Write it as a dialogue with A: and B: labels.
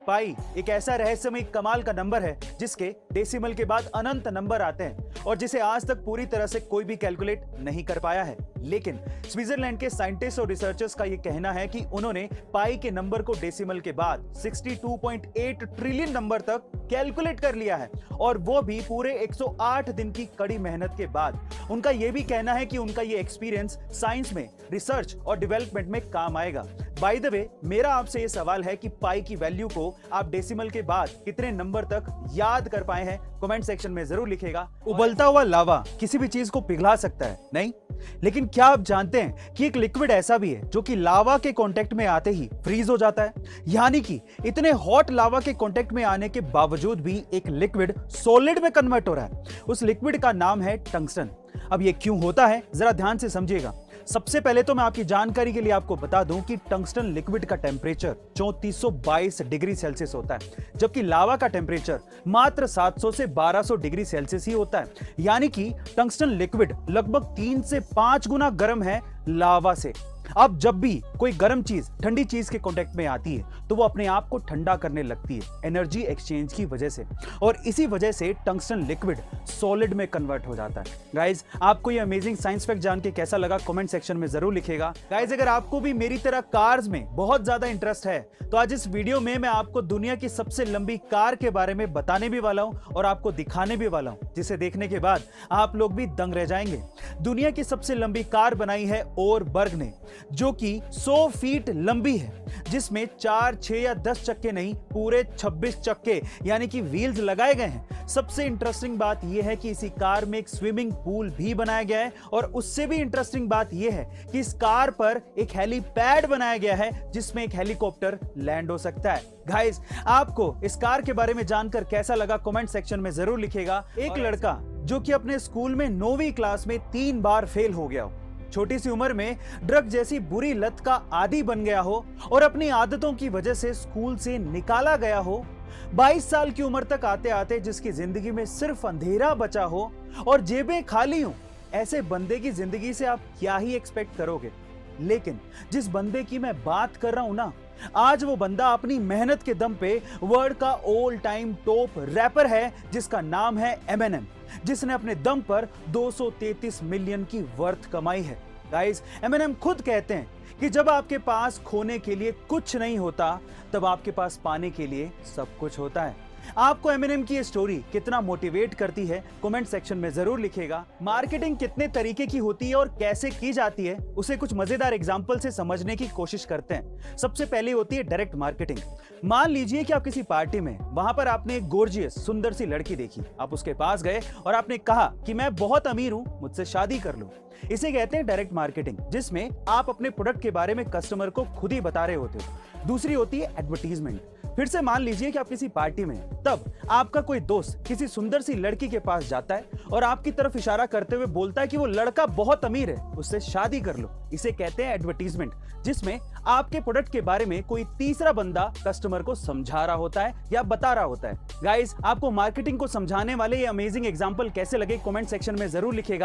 A: पाई एक ऐसा रहस्यमय कमाल का नंबर है जिसके डेसिमल के बाद अनंत नंबर आते हैं और जिसे आज तक पूरी तरह से कोई भी कैलकुलेट नहीं कर पाया है। लेकिन स्विट्जरलैंड के साइंटिस्ट और रिसर्चर्स का यह कहना है कि उन्होंने पाई के नंबर को डेसिमल के बाद 62.8 ट्रिलियन नंबर तक कैलकुलेट कर लिया है और वो भी पूरे 108 दिन की कड़ी मेहनत के बाद। उनका यह भी कहना है कि उनका यह एक्सपीरियंस साइंस में रिसर्च और डेवलपमेंट में काम आएगा। बाय द वे, मेरा आपसे यह सवाल है कि पाई की वैल्यू को आप डेसिमल के बाद कितने नंबर तक याद कर पाए हैं? कमेंट सेक्शन में जरूर लिखेगा। उबलता हुआ लावा किसी भी चीज को पिघला सकता है, नहीं? लेकिन क्या आप जानते हैं कि एक लिक्विड ऐसा भी है जो कि लावा के कांटेक्ट में आते ही फ्रीज हो जाता है? यानी कि इतने हॉट लावा के कांटेक्ट में आने के बावजूद भी एक लिक्विड सॉलिड में कन्वर्ट हो रहा है। उस लिक्विड का नाम है टंगस्टन। अब ये क्यों होता है, जरा ध्यान से समझिएगा। सबसे पहले तो मैं आपकी जानकारी के लिए आपको बता दूं कि टंगस्टन लिक्विड का टेम्परेचर 3422 डिग्री सेल्सियस होता है, जबकि लावा का टेम्परेचर मात्र 700 से 1200 डिग्री सेल्सियस ही होता है। यानी कि टंगस्टन लिक्विड लगभग 3 से 5 गुना गर्म है लावा से। अब जब भी कोई गर्म चीज ठंडी चीज के कांटेक्ट में आती है तो वो अपने आप को ठंडा करने लगती है एनर्जी एक्सचेंज की वजह से, और इसी वजह से टंगस्टन लिक्विड सॉलिड में कन्वर्ट हो जाता है। गाइज, आपको ये अमेजिंग साइंस फैक्ट जान के कैसा लगा कमेंट सेक्शन में जरूर लिखेगा। गाइज, अगर आपको भी मेरी तरह कार्स में बहुत ज्यादा इंटरेस्ट है तो आज इस वीडियो में मैं आपको दुनिया की सबसे लंबी कार के बारे में बताने भी वाला हूं और आपको दिखाने भी वाला हूं, जिसे देखने के बाद आप लोग भी दंग रह जाएंगे। दुनिया की सबसे लंबी कार बनाई है ओरबर्ग ने, जो कि 100 फीट लंबी है, जिसमें 4, 6 या 10 चक्के नहीं, पूरे 26 चक्के यानी कि व्हील्स लगाए गए हैं। सबसे इंटरेस्टिंग बात यह है कि इसी कार में एक स्विमिंग पूल भी बनाया गया है, और उससे भी इंटरेस्टिंग बात यह है कि इस कार पर एक हेलीपैड बनाया गया है जिसमें एक हेलीकॉप्टर लैंड हो सकता है। गाइस, आपको इस कार के बारे में जानकर कैसा लगा कमेंट सेक्शन में जरूर लिखेगा। एक लड़का जो कि अपने स्कूल में 9वीं क्लास में 3 बार फेल हो गया हो, छोटी सी उम्र में ड्रग जैसी बुरी लत का आदी बन गया हो और अपनी आदतों की वजह से स्कूल से निकाला गया हो, 22 साल की उम्र तक आते आते जिसकी जिंदगी में सिर्फ अंधेरा बचा हो और जेबें खाली हो, ऐसे बंदे की जिंदगी से आप क्या ही एक्सपेक्ट करोगे। लेकिन जिस बंदे की मैं बात कर रहा हूं ना, आज वो बंदा अपनी मेहनत के दम पे वर्ल्ड का ऑल टाइम टॉप रैपर है, जिसका नाम है एमिनेम, जिसने अपने दम पर 233 मिलियन की वर्थ कमाई है। गाइस, एमिनेम खुद कहते हैं कि जब आपके पास खोने के लिए कुछ नहीं होता, तब आपके पास पाने के लिए सब कुछ होता है। आपको एमिनेम की ये स्टोरी कितना मोटिवेट करती है कमेंट सेक्शन में जरूर लिखेगा। मार्केटिंग कितने तरीके की होती है और कैसे की जाती है, उसे कुछ मजेदार एग्जांपल से समझने की कोशिश करते हैं। सबसे पहले होती है डायरेक्ट मार्केटिंग। मान लीजिए कि आप किसी पार्टी में, वहां पर आपने एक गॉर्जियस सुंदर सी लड़की देखी, आप उसके पास गए और आपने कहा कि मैं बहुत अमीर हूं, मुझसे शादी कर लो। इसे कहते हैं डायरेक्ट मार्केटिंग, जिसमें आप अपने प्रोडक्ट के बारे में कस्टमर को खुद ही बता रहे होते हो। दूसरी होती है एडवर्टीजमेंट। फिर से मान लीजिए कि आप किसी पार्टी में, तब आपका कोई दोस्त किसी सुंदर सी लड़की के पास जाता है और आपकी तरफ इशारा करते हुए बोलता है कि वो लड़का बहुत अमीर है, उससे शादी कर लो। इसे कहते हैं एडवर्टीजमेंट, जिसमें आपके प्रोडक्ट के बारे में कोई तीसरा बंदा कस्टमर को समझा रहा होता है या बता रहा होता है। गाइस, आपको मार्केटिंग को समझाने वाले ये अमेजिंग एग्जांपल कैसे लगे कमेंट सेक्शन में जरूर लिखेगा।